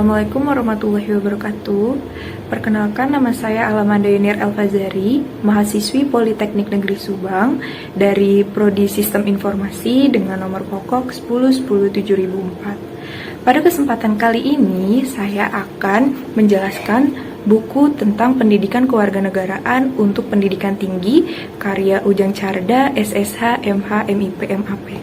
Assalamualaikum warahmatullahi wabarakatuh. Perkenalkan, nama saya Alamanda Yunir Elfazari, mahasiswi Politeknik Negeri Subang dari Prodi Sistem Informasi dengan nomor pokok 10.10.7004. Pada kesempatan kali ini, saya akan menjelaskan buku tentang pendidikan kewarganegaraan untuk pendidikan tinggi karya Ujang Carda, SSH, MH, MIP, MAP.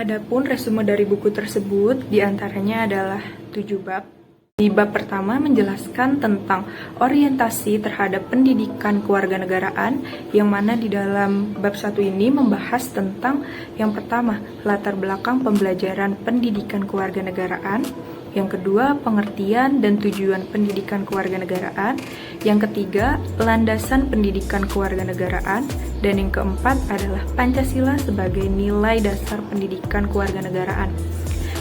Adapun resume dari buku tersebut diantaranya adalah 7 bab. Di bab pertama menjelaskan tentang orientasi terhadap pendidikan kewarganegaraan, yang mana di dalam bab 1 ini membahas tentang yang pertama, latar belakang pembelajaran pendidikan kewarganegaraan, yang kedua, pengertian dan tujuan pendidikan kewarganegaraan, yang ketiga, landasan pendidikan kewarganegaraan, dan yang keempat adalah Pancasila sebagai nilai dasar pendidikan kewarganegaraan.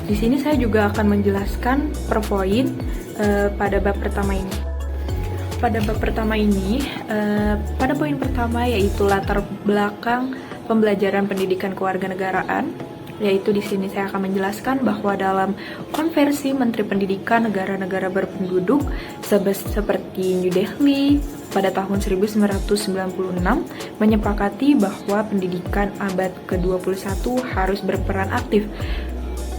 Di sini saya juga akan menjelaskan per poin pada bab pertama ini. Pada bab pertama ini, pada poin pertama yaitu latar belakang pembelajaran pendidikan kewarganegaraan, yaitu di sini saya akan menjelaskan bahwa dalam konversi Menteri Pendidikan negara-negara berpenduduk seperti New Delhi pada tahun 1996 menyepakati bahwa pendidikan abad ke-21 harus berperan aktif,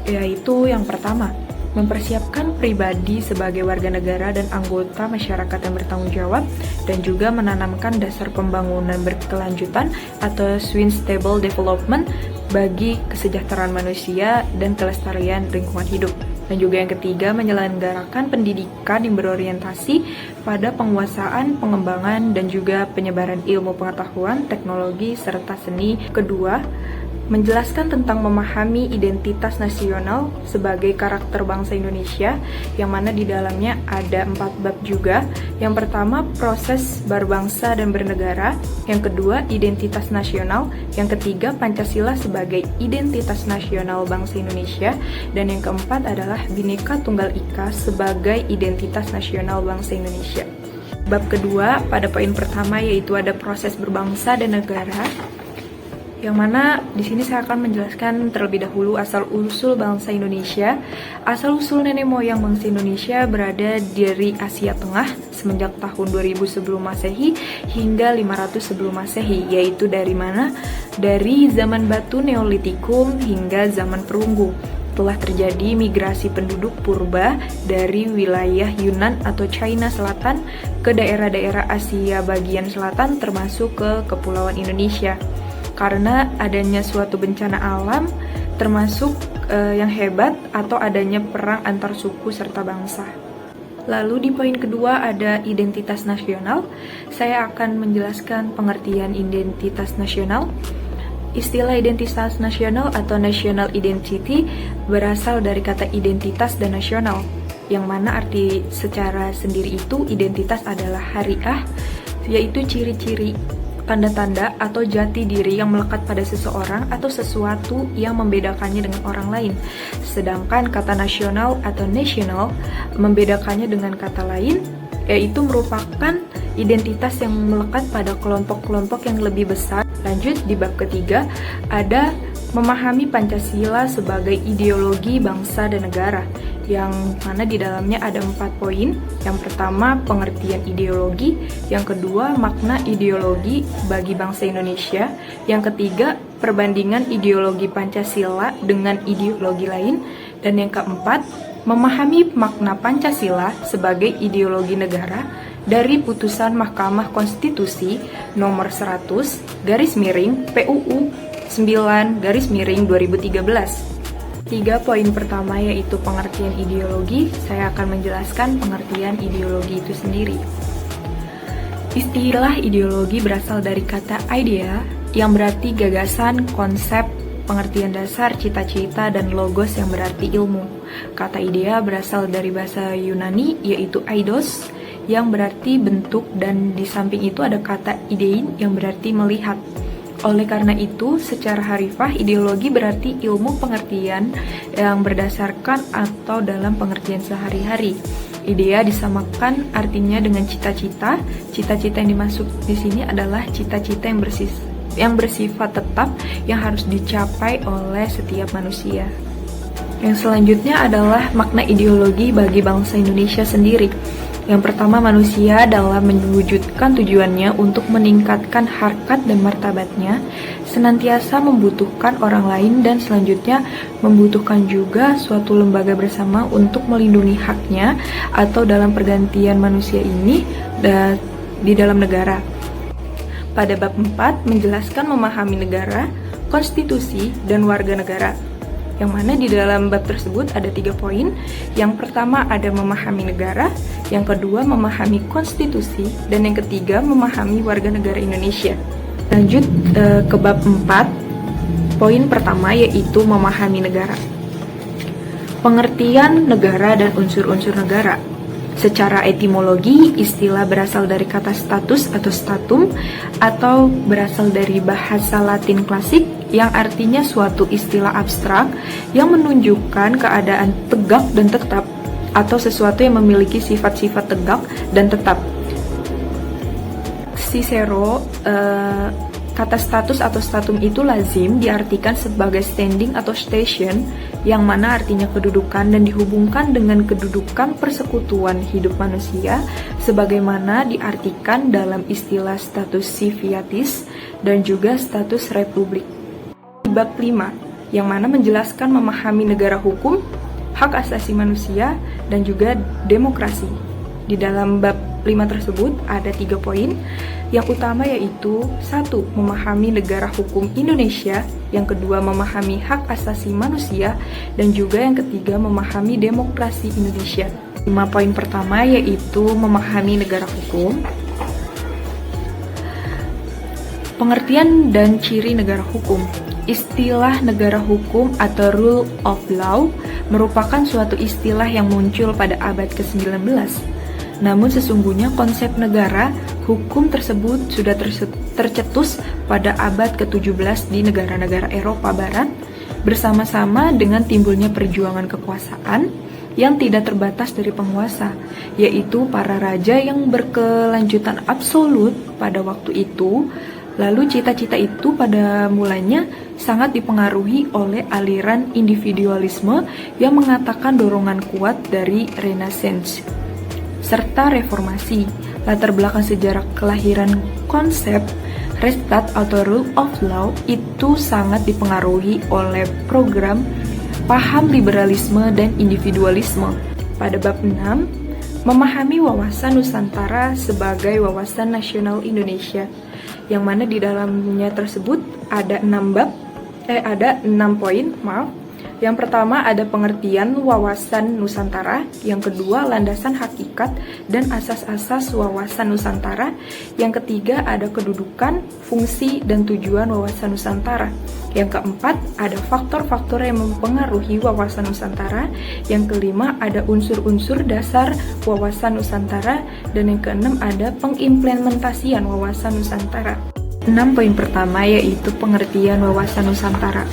yaitu yang pertama, mempersiapkan pribadi sebagai warga negara dan anggota masyarakat yang bertanggung jawab, dan juga menanamkan dasar pembangunan berkelanjutan atau sustainable development bagi kesejahteraan manusia dan kelestarian lingkungan hidup. Dan juga yang ketiga, menyelenggarakan pendidikan yang berorientasi pada penguasaan, pengembangan, dan juga penyebaran ilmu pengetahuan, teknologi, serta seni. Kedua, menjelaskan tentang memahami identitas nasional sebagai karakter bangsa Indonesia, yang mana di dalamnya ada 4 bab juga. Yang pertama, proses berbangsa dan bernegara. Yang kedua, identitas nasional. Yang ketiga, Pancasila sebagai identitas nasional bangsa Indonesia. Dan yang keempat adalah Bhinneka Tunggal Ika sebagai identitas nasional bangsa Indonesia. Bab kedua pada poin pertama yaitu ada proses berbangsa dan negara, yang mana di sini saya akan menjelaskan terlebih dahulu asal-usul bangsa Indonesia. Asal-usul nenek moyang bangsa Indonesia berada dari Asia Tengah semenjak tahun 2000 sebelum Masehi hingga 500 sebelum Masehi, yaitu dari mana? Dari zaman batu Neolitikum hingga zaman perunggu. Telah terjadi migrasi penduduk purba dari wilayah Yunan atau China Selatan ke daerah-daerah Asia bagian selatan termasuk ke Kepulauan Indonesia. Karena adanya suatu bencana alam termasuk yang hebat atau adanya perang antar suku serta bangsa. Lalu di poin kedua ada identitas nasional. Saya akan menjelaskan pengertian identitas nasional. Istilah identitas nasional atau national identity berasal dari kata identitas dan nasional, yang mana arti secara sendiri itu identitas adalah hariah, yaitu ciri-ciri, tanda-tanda atau jati diri yang melekat pada seseorang atau sesuatu yang membedakannya dengan orang lain. Sedangkan kata nasional atau national membedakannya dengan kata lain, yaitu merupakan identitas yang melekat pada kelompok-kelompok yang lebih besar. Lanjut di bab ketiga ada memahami Pancasila sebagai ideologi bangsa dan negara, yang mana di dalamnya ada 4 poin. Yang pertama, pengertian ideologi. Yang kedua, makna ideologi bagi bangsa Indonesia. Yang ketiga, perbandingan ideologi Pancasila dengan ideologi lain. Dan yang keempat, memahami makna Pancasila sebagai ideologi negara dari putusan Mahkamah Konstitusi nomor 100 PUU 9/2013. 3 poin pertama yaitu pengertian ideologi. Saya akan menjelaskan pengertian ideologi itu sendiri. Istilah ideologi berasal dari kata idea, yang berarti gagasan, konsep, pengertian dasar, cita-cita, dan logos yang berarti ilmu. Kata idea berasal dari bahasa Yunani yaitu eidos, yang berarti bentuk, dan di samping itu ada kata idein yang berarti melihat. Oleh karena itu, secara harfiah ideologi berarti ilmu pengertian yang berdasarkan atau dalam pengertian sehari-hari. Idea disamakan artinya dengan cita-cita. Cita-cita yang dimaksud di sini adalah cita-cita yang yang bersifat tetap yang harus dicapai oleh setiap manusia. Yang selanjutnya adalah makna ideologi bagi bangsa Indonesia sendiri. Yang pertama, manusia dalam mewujudkan tujuannya untuk meningkatkan harkat dan martabatnya, senantiasa membutuhkan orang lain dan selanjutnya membutuhkan juga suatu lembaga bersama untuk melindungi haknya atau dalam pergantian manusia ini di dalam negara. Pada bab 4 menjelaskan memahami negara, konstitusi, dan warga negara. Yang mana di dalam bab tersebut ada 3 poin. Yang pertama ada memahami negara, yang kedua memahami konstitusi, dan yang ketiga memahami warga negara Indonesia. Lanjut ke bab 4, poin pertama yaitu memahami negara. Pengertian negara dan unsur-unsur negara. Secara etimologi, istilah berasal dari kata status atau statum, atau berasal dari bahasa Latin klasik yang artinya suatu istilah abstrak yang menunjukkan keadaan tegak dan tetap, atau sesuatu yang memiliki sifat-sifat tegak dan tetap. Cicero, kata status atau statum itu lazim diartikan sebagai standing atau station, yang mana artinya kedudukan dan dihubungkan dengan kedudukan persekutuan hidup manusia, sebagaimana diartikan dalam istilah status civitas dan juga status republik. Bab 5, yang mana menjelaskan memahami negara hukum, hak asasi manusia, dan juga demokrasi. Di dalam bab 5 tersebut ada 3 poin. Yang utama yaitu 1. Memahami negara hukum Indonesia, yang kedua memahami hak asasi manusia, dan juga yang ketiga memahami demokrasi Indonesia. 5 poin pertama yaitu memahami negara hukum. Pengertian dan ciri negara hukum. Istilah negara hukum atau rule of law merupakan suatu istilah yang muncul pada abad ke-19. Namun sesungguhnya konsep negara hukum tersebut sudah tercetus pada abad ke-17 di negara-negara Eropa Barat bersama-sama dengan timbulnya perjuangan kekuasaan yang tidak terbatas dari penguasa, yaitu para raja yang berkelanjutan absolut pada waktu itu. Lalu cita-cita itu pada mulanya sangat dipengaruhi oleh aliran individualisme yang mengatakan dorongan kuat dari Renaissance serta reformasi. Latar belakang sejarah kelahiran konsep Rechtsstaat atau rule of law itu sangat dipengaruhi oleh program paham liberalisme dan individualisme. Pada bab 6, memahami wawasan Nusantara sebagai wawasan nasional Indonesia, yang mana di dalamnya tersebut ada 6 poin. Yang pertama ada pengertian wawasan Nusantara, yang kedua landasan hakikat dan asas-asas wawasan Nusantara, yang ketiga ada kedudukan, fungsi, dan tujuan wawasan Nusantara, yang keempat ada faktor-faktor yang mempengaruhi wawasan Nusantara, yang kelima ada unsur-unsur dasar wawasan Nusantara, dan yang keenam ada pengimplementasian wawasan Nusantara. 6 poin pertama yaitu pengertian wawasan Nusantara.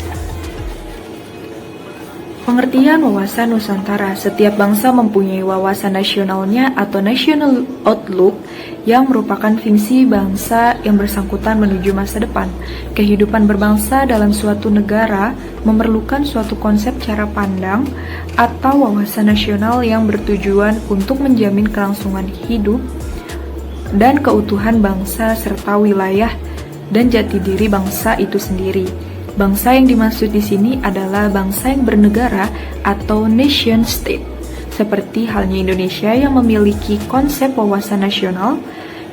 Pengertian wawasan Nusantara. Setiap bangsa mempunyai wawasan nasionalnya atau national outlook yang merupakan visi bangsa yang bersangkutan menuju masa depan. Kehidupan berbangsa dalam suatu negara memerlukan suatu konsep cara pandang atau wawasan nasional yang bertujuan untuk menjamin kelangsungan hidup dan keutuhan bangsa serta wilayah dan jati diri bangsa itu sendiri. Bangsa yang dimaksud di sini adalah bangsa yang bernegara atau nation state, seperti halnya Indonesia yang memiliki konsep wawasan nasional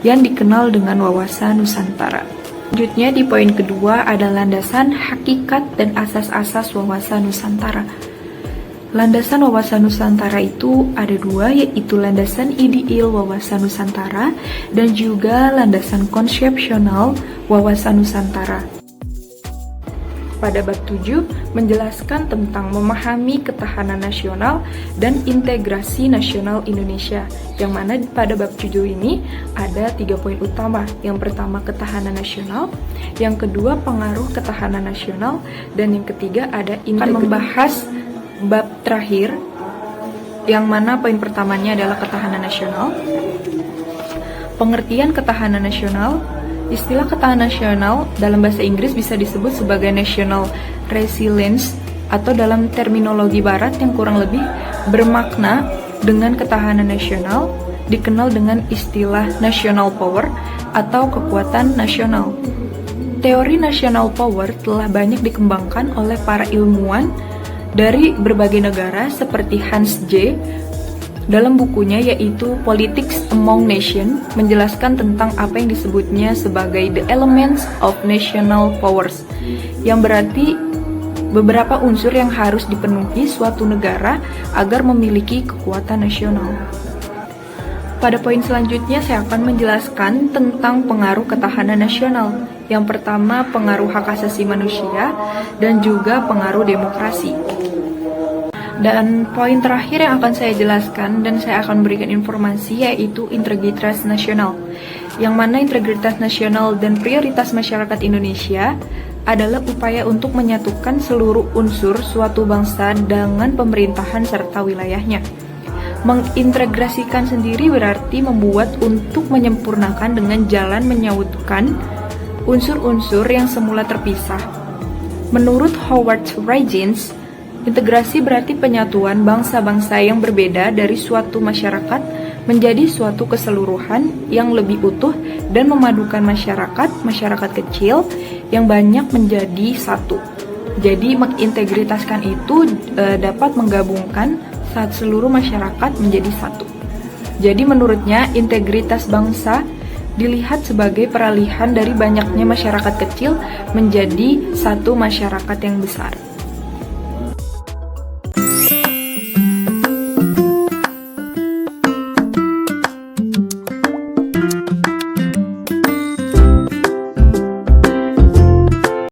yang dikenal dengan wawasan Nusantara. Selanjutnya di poin kedua ada landasan hakikat dan asas-asas wawasan Nusantara. Landasan wawasan Nusantara itu ada 2, yaitu landasan ideal wawasan Nusantara dan juga landasan konsepsional wawasan Nusantara. Pada bab 7 menjelaskan tentang memahami ketahanan nasional dan integrasi nasional Indonesia, yang mana pada bab 7 ini ada 3 poin utama. Yang pertama ketahanan nasional, yang kedua pengaruh ketahanan nasional, dan yang ketiga ada akan membahas bab terakhir, yang mana poin pertamanya adalah ketahanan nasional. Pengertian ketahanan nasional. Istilah ketahanan nasional dalam bahasa Inggris bisa disebut sebagai national resilience atau dalam terminologi barat yang kurang lebih bermakna dengan ketahanan nasional dikenal dengan istilah national power atau kekuatan nasional. Teori national power telah banyak dikembangkan oleh para ilmuwan dari berbagai negara seperti Hans J. dalam bukunya yaitu Politics Among Nations menjelaskan tentang apa yang disebutnya sebagai the elements of national powers, yang berarti beberapa unsur yang harus dipenuhi suatu negara agar memiliki kekuatan nasional. Pada poin selanjutnya saya akan menjelaskan tentang pengaruh ketahanan nasional. Yang pertama, pengaruh hak asasi manusia dan juga pengaruh demokrasi. Dan poin terakhir yang akan saya jelaskan dan saya akan berikan informasi yaitu integritas nasional. Yang mana integritas nasional dan prioritas masyarakat Indonesia adalah upaya untuk menyatukan seluruh unsur suatu bangsa dengan pemerintahan serta wilayahnya. Mengintegrasikan sendiri berarti membuat untuk menyempurnakan dengan jalan menyautukan unsur-unsur yang semula terpisah. Menurut Howard Regens, integrasi berarti penyatuan bangsa-bangsa yang berbeda dari suatu masyarakat menjadi suatu keseluruhan yang lebih utuh dan memadukan masyarakat kecil yang banyak menjadi satu. Jadi mengintegritaskan itu dapat menggabungkan saat seluruh masyarakat menjadi satu. Jadi menurutnya integritas bangsa dilihat sebagai peralihan dari banyaknya masyarakat kecil menjadi satu masyarakat yang besar.